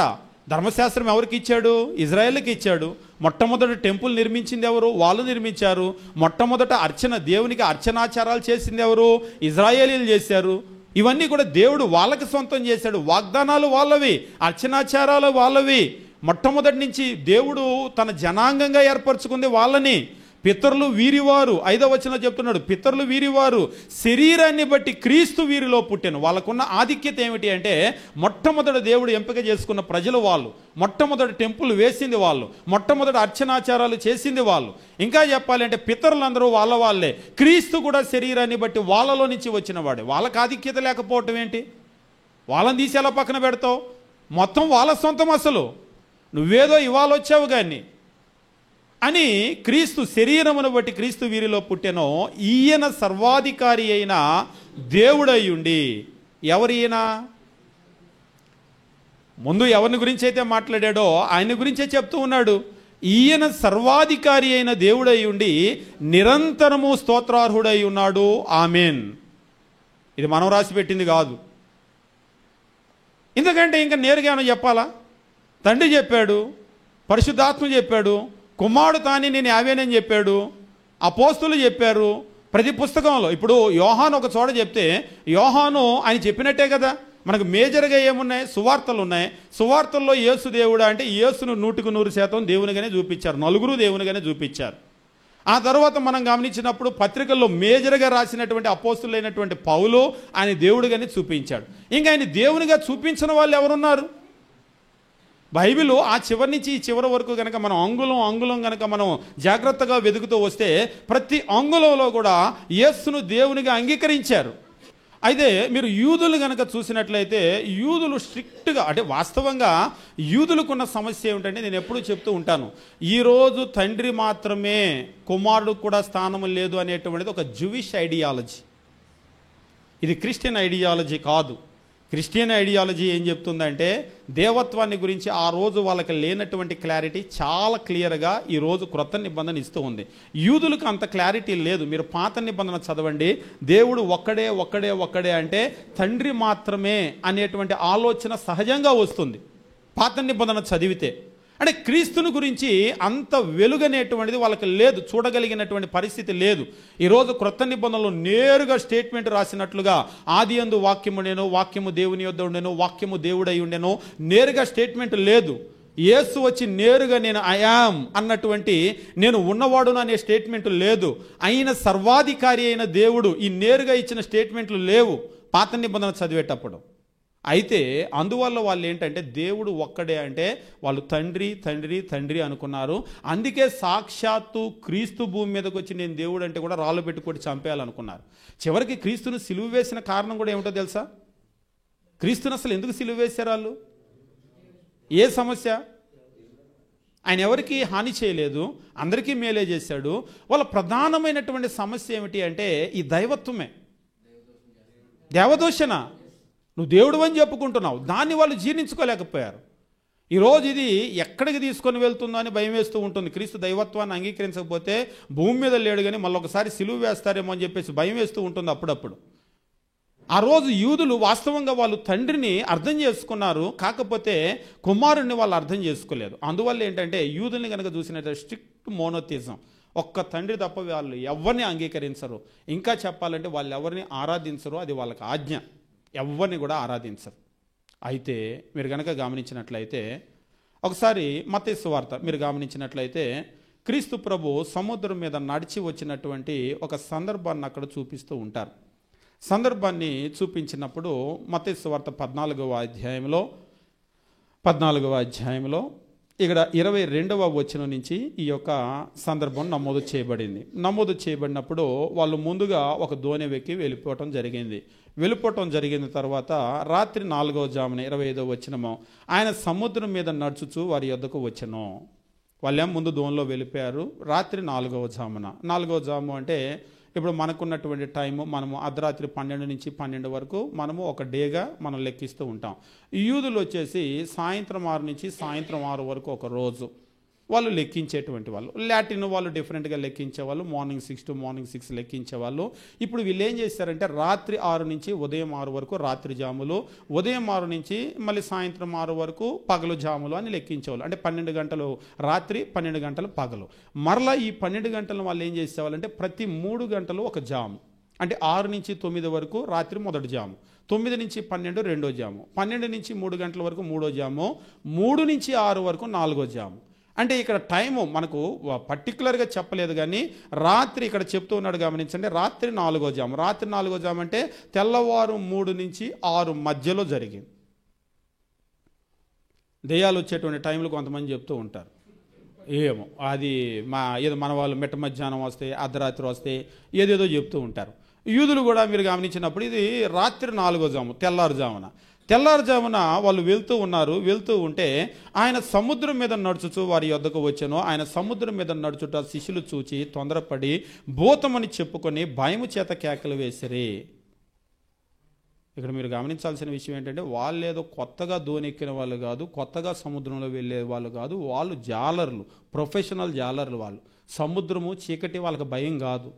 ధర్మశాస్త్రం ఎవరికి ఇచ్చాడు? ఇజ్రాయేల్కి ఇచ్చాడు. మొట్టమొదటి టెంపుల్ నిర్మించింది ఎవరు? వాళ్ళు నిర్మించారు. మొట్టమొదట అర్చన, దేవునికి అర్చనాచారాలు చేసింది ఎవరు? ఇజ్రాయేలీలు చేశారు. ఇవన్నీ కూడా దేవుడు వాళ్ళకి సొంతం చేశాడు. వాగ్దానాలు వాళ్ళవి, అర్చనాచారాలు వాళ్ళవి. మొట్టమొదటి నుంచి దేవుడు తన జనాంగంగా ఏర్పరచుకుంది వాళ్ళని. పితరులు వీరివారు, 5వ వచనంలో చెప్తున్నాడు, పితరులు వీరివారు, శరీరాన్ని బట్టి క్రీస్తు వీరిలో పుట్టెను. వాళ్ళకున్న ఆధిక్యత ఏమిటి అంటే మొట్టమొదటి దేవుడు ఎంపిక చేసుకున్న ప్రజలు వాళ్ళు, మొట్టమొదటి టెంపుల్ వేసింది వాళ్ళు, మొట్టమొదటి అర్చనాచారాలు చేసింది వాళ్ళు. ఇంకా చెప్పాలంటే పితరులందరూ వాళ్ళే. క్రీస్తు కూడా శరీరాన్ని బట్టి వాళ్ళలో నుంచి వచ్చిన వాడే. వాళ్ళకి ఆధిక్యత లేకపోవటం ఏంటి? వాళ్ళని తీసి ఎలా పక్కన పెడతావు? మొత్తం వాళ్ళ సొంతం. అసలు నువ్వేదో ఇవాళ వచ్చావు కానీ అని క్రీస్తు శరీరమును బట్టి క్రీస్తు వీరిలో పుట్టెనో, ఈయన సర్వాధికారి అయిన దేవుడయ్యుండి. ఎవరు ఈయన? ముందు ఎవరిని గురించి అయితే మాట్లాడాడో ఆయన గురించే చెప్తూ ఉన్నాడు. ఈయన సర్వాధికారి అయిన దేవుడయ్యుండి నిరంతరము స్తోత్రార్హుడై ఉన్నాడు. ఆమెన్. ఇది మనం రాసి పెట్టింది కాదు. ఎందుకంటే ఇంకా నేరుగా చెప్పాలా? తండ్రి చెప్పాడు, పరిశుద్ధాత్మ చెప్పాడు, కుమారుడు తాని నేను యావేనని చెప్పాడు, అపోస్తులు చెప్పారు. ప్రతి పుస్తకంలో ఇప్పుడు యోహాను ఒక చోట చెప్తే యోహాను ఆయన చెప్పినట్టే కదా. మనకు మేజర్గా ఏమున్నాయి? సువార్తలు ఉన్నాయి. సువార్తల్లో యేసు దేవుడా అంటే యేసును 100% దేవునిగానే చూపించారు, నలుగురు దేవునిగానే చూపించారు. ఆ తర్వాత మనం గమనించినప్పుడు పత్రికల్లో మేజర్గా రాసినటువంటి అపోస్తులైనటువంటి పౌలు ఆయన దేవుడిగానే చూపించాడు. ఇంకా ఆయన దేవునిగా చూపించిన వాళ్ళు ఎవరున్నారు? బైబిల్ ఆ చివరి నుంచి ఈ చివరి వరకు కనుక మనం అంగుళం కనుక మనం జాగ్రత్తగా వెతుకుతూ వస్తే ప్రతి అంగుళంలో కూడా యేసును దేవునిగా అంగీకరించారు. అయితే మీరు యూదులు కనుక చూసినట్లయితే యూదులు స్ట్రిక్ట్గా, అంటే వాస్తవంగా యూదులకున్న సమస్య ఏమిటంటే నేను ఎప్పుడూ చెప్తూ ఉంటాను, ఈరోజు తండ్రి మాత్రమే కుమారుడు కూడా స్థానం లేదు అనేటువంటిది ఒక జూయిష్ ఐడియాలజీ. ఇది క్రిస్టియన్ ఐడియాలజీ కాదు. క్రిస్టియన్ ఐడియాలజీ ఏం చెప్తుందంటే దేవత్వాన్ని గురించి ఆ రోజు వాళ్ళకి లేనటువంటి క్లారిటీ చాలా క్లియర్గా ఈరోజు క్రొత్త నిబంధన ఇస్తూ ఉంది. యూదులకు అంత క్లారిటీ లేదు. మీరు పాత నిబంధన చదవండి, దేవుడు ఒక్కడే అంటే తండ్రి మాత్రమే అనేటువంటి ఆలోచన సహజంగా వస్తుంది పాత నిబంధన చదివితే. అంటే క్రీస్తుని గురించి అంత వెలుగనేటువంటిది వాళ్ళకి లేదు, చూడగలిగినటువంటి పరిస్థితి లేదు. ఈరోజు క్రొత్త నిబంధనలో నేరుగా స్టేట్మెంట్ రాసినట్లుగా ఆదియందు వాక్యము ఉండెను, వాక్యము దేవుని యొద్ద ఉండెను, వాక్యము దేవుడై ఉండెను, నేరుగా స్టేట్మెంట్ లేదు. యేసు వచ్చి నేరుగా నేను ఐ యామ్ అన్నటువంటి నేను ఉన్నవాడును అనే స్టేట్మెంట్ లేదు. అయిన సర్వాధికారి అయిన దేవుడు ఈ నేరుగా ఇచ్చిన స్టేట్మెంట్లు లేవు పాత నిబంధన చదివేటప్పుడు. అయితే అందువల్ల వాళ్ళు ఏంటంటే దేవుడు ఒక్కడే అంటే వాళ్ళు తండ్రి అనుకున్నారు. అందుకే సాక్షాత్తు క్రీస్తు భూమి మీదకి వచ్చి నేను దేవుడు అంటే కూడా రాళ్ళు పెట్టుకొని చంపేయాలనుకున్నారు. చివరికి క్రీస్తును సిలువ వేసిన కారణం కూడా ఏమిటో తెలుసా? క్రీస్తుని అసలు ఎందుకు సిలువ వేశారు వాళ్ళు? ఏ సమస్య? ఆయన ఎవరికి హాని చేయలేదు, అందరికీ మేలే చేశాడు. వాళ్ళ ప్రధానమైనటువంటి సమస్య ఏమిటి అంటే ఈ దైవత్వమే. దేవదూషణ, నువ్వు దేవుడు అని చెప్పుకుంటున్నావు, దాన్ని వాళ్ళు జీర్ణించుకోలేకపోయారు. ఈరోజు ఇది ఎక్కడికి తీసుకొని వెళ్తుందో అని భయం వేస్తూ ఉంటుంది. క్రీస్తు దైవత్వాన్ని అంగీకరించకపోతే భూమి మీద లేడు కానీ మళ్ళీ ఒకసారి సిలువ వేస్తారేమో అని చెప్పేసి భయం వేస్తూ ఉంటుంది అప్పుడప్పుడు. ఆ రోజు యూదులు వాస్తవంగా వాళ్ళు తండ్రిని అర్థం చేసుకున్నారు, కాకపోతే కుమారుణ్ణి వాళ్ళు అర్థం చేసుకోలేదు. అందువల్ల ఏంటంటే యూదుల్ని కనుక చూసినట్టు స్ట్రిక్ట్ మోనోథిజం, ఒక్క తండ్రి తప్ప వాళ్ళు ఎవరిని అంగీకరించరు. ఇంకా చెప్పాలంటే వాళ్ళు ఎవరిని ఆరాధించరు, అది వాళ్ళకి ఆజ్ఞ. ఎవరిని కూడా ఆరాధించరు. అయితే మీరు కనుక గమనించినట్లయితే ఒకసారి మత్తయి సువార్త మీరు గమనించినట్లయితే క్రీస్తు ప్రభు సముద్రం మీద నడిచి వచ్చినటువంటి ఒక సందర్భాన్ని అక్కడ చూపిస్తూ ఉంటారు. సందర్భాన్ని చూపించినప్పుడు మత్తయి సువార్త 14వ అధ్యాయంలో ఇక్కడ 22వ వచనం నుంచి ఈ యొక్క సందర్భం నమోదు చేయబడింది. నమోదు చేయబడినప్పుడు వాళ్ళు ముందుగా ఒక దోణి వెక్కి వెళ్ళిపోవటం జరిగిన తర్వాత రాత్రి 4వ జామున 25వ వచనము, ఆయన సముద్రం మీద నడుచుచు వారి యొద్దకు వచ్చెను. వాళ్ళేం ముందు దోణిలో వెళ్ళిపోయారు. రాత్రి 4వ జాము అంటే ఇప్పుడు మనకున్నటువంటి టైము, మనము అర్ధరాత్రి 12 నుంచి 12 వరకు మనము ఒక డేగా మనం లెక్కిస్తూ ఉంటాం. యూదులు వచ్చేసి సాయంత్రం 6 నుంచి సాయంత్రం 6 వరకు ఒక రోజు వాళ్ళు లెక్కించేటువంటి వాళ్ళు. లాటిన్ వాళ్ళు డిఫరెంట్గా లెక్కించేవాళ్ళు, మార్నింగ్ 6 to మార్నింగ్ 6 లెక్కించేవాళ్ళు. ఇప్పుడు వీళ్ళు ఏం చేశారంటే రాత్రి 6 నుంచి ఉదయం 6 వరకు రాత్రి జాములు, ఉదయం 6 నుంచి మళ్ళీ సాయంత్రం 6 వరకు పగలు జాములు అని లెక్కించేవాళ్ళు. అంటే 12 గంటలు రాత్రి, 12 గంటలు పగలు. మరలా ఈ 12 గంటలు వాళ్ళు ఏం చేసేవాళ్ళంటే ప్రతి 3 గంటలు ఒక జాము. అంటే 6 నుంచి 9 వరకు రాత్రి మొదటి జాము, 9 నుంచి 12 రెండో జాము, 12 నుంచి 3 గంటల వరకు మూడో జాము, 3 నుంచి 6 వరకు నాలుగో జాము. అంటే ఇక్కడ టైము మనకు పర్టికులర్గా చెప్పలేదు కానీ రాత్రి ఇక్కడ చెప్తూ ఉన్నాడు గమనించండి. రాత్రి 4వ జాము అంటే తెల్లవారు 3 నుంచి 6 మధ్యలో జరిగింది. దెయ్యాలు వచ్చేటువంటి టైంలో కొంతమంది చెప్తూ ఉంటారు, ఏమో అది ఏదో మన వాళ్ళు మిట్ట మధ్యాహ్నం వస్తే, అర్ధరాత్రి వస్తే, ఏదేదో చెప్తూ ఉంటారు. యూదులు కూడా మీరు గమనించినప్పుడు ఇది రాత్రి 4వ జాము, తెల్లారుజామున వాళ్ళు వెళ్తూ ఉంటే ఆయన సముద్రం మీద నడుచుచు వారి యొద్దకు వచ్చెను. ఆయన సముద్రం మీద నడుచుట శిష్యులు చూచి తొందరపడి భూతమని చెప్పుకొని భయము చేత కేకలు వేసిరి. ఇక్కడ మీరు గమనించాల్సిన విషయం ఏంటంటే వాళ్ళేదో కొత్తగా దోణెక్కిన వాళ్ళు కాదు, కొత్తగా సముద్రంలో వెళ్ళే వాళ్ళు కాదు, వాళ్ళు జాలర్లు, ప్రొఫెషనల్ జాలర్లు. వాళ్ళు సముద్రము చీకటి వాళ్ళకి భయం కాదు.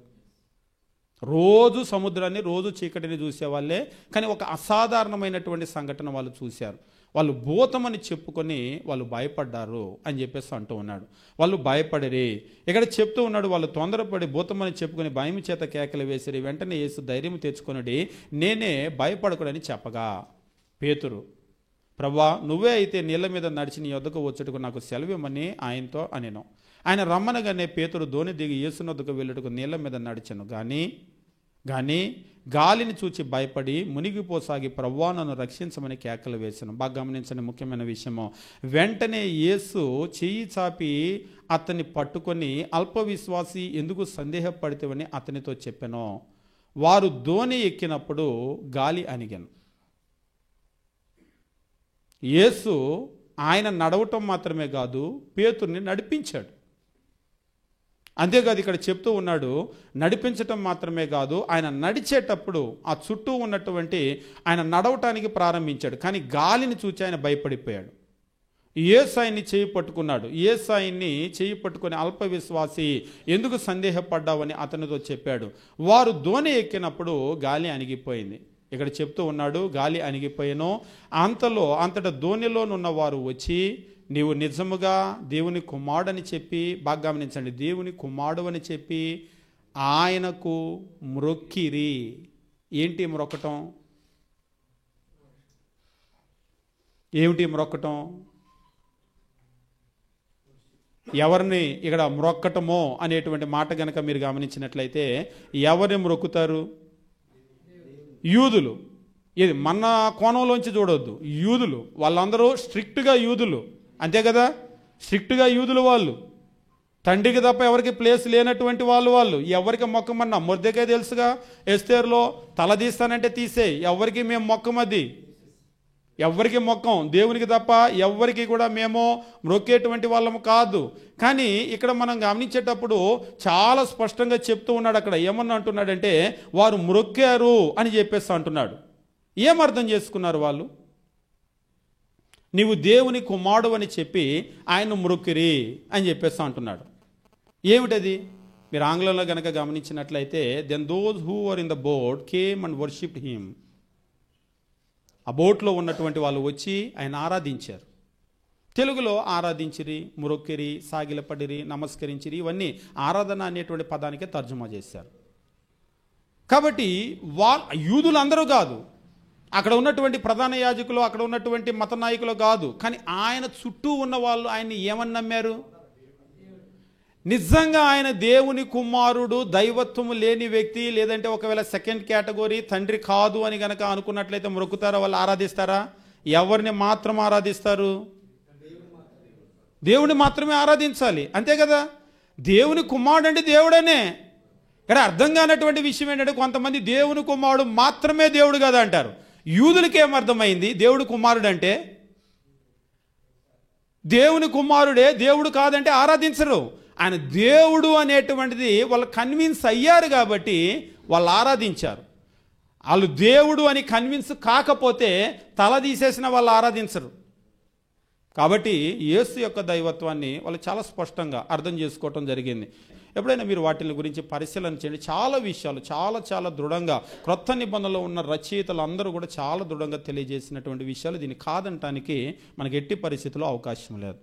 రోజు సముద్రాన్ని, రోజు చీకటిని చూసేవాళ్ళే. కానీ ఒక అసాధారణమైనటువంటి సంఘటన వాళ్ళు చూశారు. వాళ్ళు భూతమని చెప్పుకొని వాళ్ళు భయపడ్డారు అని చెప్పేసి అంటూ ఉన్నాడు. వాళ్ళు భయపడిరి. ఇక్కడ చెప్తూ ఉన్నాడు వాళ్ళు తొందరపడి భూతమని చెప్పుకొని భయం చేత కేకలు వేసిరి. వెంటనే యేసు ధైర్యం తెచ్చుకొనుడి, నేనే, భయపడకూడని చెప్పగా పేతురు, ప్రభువా నువ్వే అయితే నీళ్ళ మీద నడిచి నీ యొద్దకు వచ్చుటకు నాకు సెలవిమ్మని ఆయనతో అనెను. ఆయన రమ్మనగానే పేతురు దోణి దిగి యేసునొద్దకు వెళ్ళుటకు నీళ్ళ మీద నడిచెను. కానీ గాలిని చూచి భయపడి మునిగిపోసాగి ప్రభువా నన్ను రక్షించమని కేకలు వేశాను. బాగా గమనించండి, ముఖ్యమైన విషయము. వెంటనే యేసు చెయ్యి చాపి అతన్ని పట్టుకొని అల్పవిశ్వాసి ఎందుకు సందేహపడితేవని అతనితో చెప్పాను. వారు దోణి ఎక్కినప్పుడు గాలి అణిగాను. యేసు ఆయన నడవటం మాత్రమే కాదు, పేతుర్ని నడిపించాడు. అంతేకాదు ఇక్కడ చెప్తూ ఉన్నాడు, నడిపించటం మాత్రమే కాదు, ఆయన నడిచేటప్పుడు ఆ చుట్టూ ఉన్నటువంటి ఆయన నడవటానికి ప్రారంభించాడు. కానీ గాలిని చూచి ఆయన భయపడిపోయాడు. యేసాయిని చేయి పట్టుకున్నాడు. యేసాయిని చేయి పట్టుకుని అల్పవిశ్వాసి ఎందుకు సందేహపడ్డావని అతనితో చెప్పాడు. వారు దోణి ఎక్కినప్పుడు గాలి అణిగిపోయింది. ఇక్కడ చెప్తూ ఉన్నాడు గాలి అణిగిపోయాను. అంతటా దోణిలోనున్న వారు వచ్చి నీవు నిజముగా దేవుని కుమారుడని చెప్పి, బాగా గమనించండి, దేవుని కుమారుడు అని చెప్పి ఆయనకు మ్రొక్కిరి. ఏమిటి మ్రొక్కటం? ఎవరిని ఇక్కడ మ్రొక్కటమో అనేటువంటి మాట కనుక మీరు గమనించినట్లయితే ఎవరిని మ్రొక్కుతారు? యూదులు. ఇది మన కోణంలోంచి చూడొద్దు, యూదులు. వాళ్ళందరూ స్ట్రిక్ట్గా యూదులు, అంతే కదా, స్ట్రిక్ట్గా యూదులు. వాళ్ళు తండ్రికి తప్ప ఎవరికి ప్లేస్ లేనటువంటి వాళ్ళు ఎవరికి మొక్కమన్నా మొర్దెకాయ తెలుసుగా, ఎస్తేరులో తల తీస్తానంటే తీసేయి, ఎవరికి మేము మొక్కమది. ఎవ్వరికి మొక్కం, దేవునికి తప్ప ఎవ్వరికి కూడా మేము మొక్కేటువంటి వాళ్ళము కాదు. కానీ ఇక్కడ మనం గమనించేటప్పుడు చాలా స్పష్టంగా చెప్తూ ఉన్నాడు. అక్కడ ఏమన్నా అంటున్నాడంటే వారు మొక్కారు అని చెప్పేసి అంటున్నాడు. ఏం అర్థం చేసుకున్నారు వాళ్ళు? నీవు దేవుని కుమారుడు అని చెప్పి ఆయన మొక్కిరి అని చెప్పేసి అంటున్నాడు. ఏమిటది? మీరు ఆంగ్లంలో కనుక గమనించినట్లయితే then those who are in the boat came and worshipped him. ఆ బోట్లో ఉన్నటువంటి వాళ్ళు వచ్చి ఆయన ఆరాధించారు. తెలుగులో ఆరాధించిరి, మొక్కిరి, సాగిలపడిరి, నమస్కరించిరి, ఇవన్నీ ఆరాధన అనేటువంటి పదానికే తర్జుమా చేశారు. కాబట్టి యూదులు అందరూ కాదు, అక్కడ ఉన్నటువంటి ప్రధాన యాజకులు, అక్కడ ఉన్నటువంటి మత నాయకులు కాదు, కానీ ఆయన చుట్టూ ఉన్న వాళ్ళు ఆయన్ని ఏమని నమ్మారు? నిజంగా ఆయన దేవుని కుమారుడు, దైవత్వము లేని వ్యక్తి, లేదంటే ఒకవేళ సెకండ్ కేటగిరీ తండ్రి కాదు అని గనక అనుకున్నట్లయితే మొక్కుతారా? వాళ్ళు ఆరాధిస్తారా? ఎవరిని మాత్రం ఆరాధిస్తారు? దేవుని మాత్రమే ఆరాధించాలి, అంతే కదా. దేవుని కుమారుడు అంటే దేవుడనే. ఇక్కడ అర్థం కానటువంటి విషయం ఏంటంటే కొంతమంది దేవుని కుమారుడు మాత్రమే దేవుడు కదా అంటారు. యూదులకి ఏమర్థమైంది? దేవుడు కుమారుడు అంటే దేవుని కుమారుడే, దేవుడు కాదంటే ఆరాధించరు. ఆయన దేవుడు అనేటువంటిది వాళ్ళు కన్విన్స్ అయ్యారు కాబట్టి వాళ్ళు ఆరాధించారు. వాళ్ళు దేవుడు అని కన్విన్స్ కాకపోతే తల తీసేసిన వాళ్ళు ఆరాధించరు. కాబట్టి యేసు యొక్క దైవత్వాన్ని వాళ్ళు చాలా స్పష్టంగా అర్థం చేసుకోవటం జరిగింది. ఎప్పుడైనా మీరు వాటిని గురించి పరిశీలన చేయండి. చాలా విషయాలు చాలా దృఢంగా క్రొత్త నిబంధనలో ఉన్న రచయితలు అందరూ కూడా చాలా దృఢంగా తెలియజేసినటువంటి విషయాలు. దీన్ని కాదంటానికి మనకి ఎట్టి పరిస్థితుల్లో అవకాశం లేదు.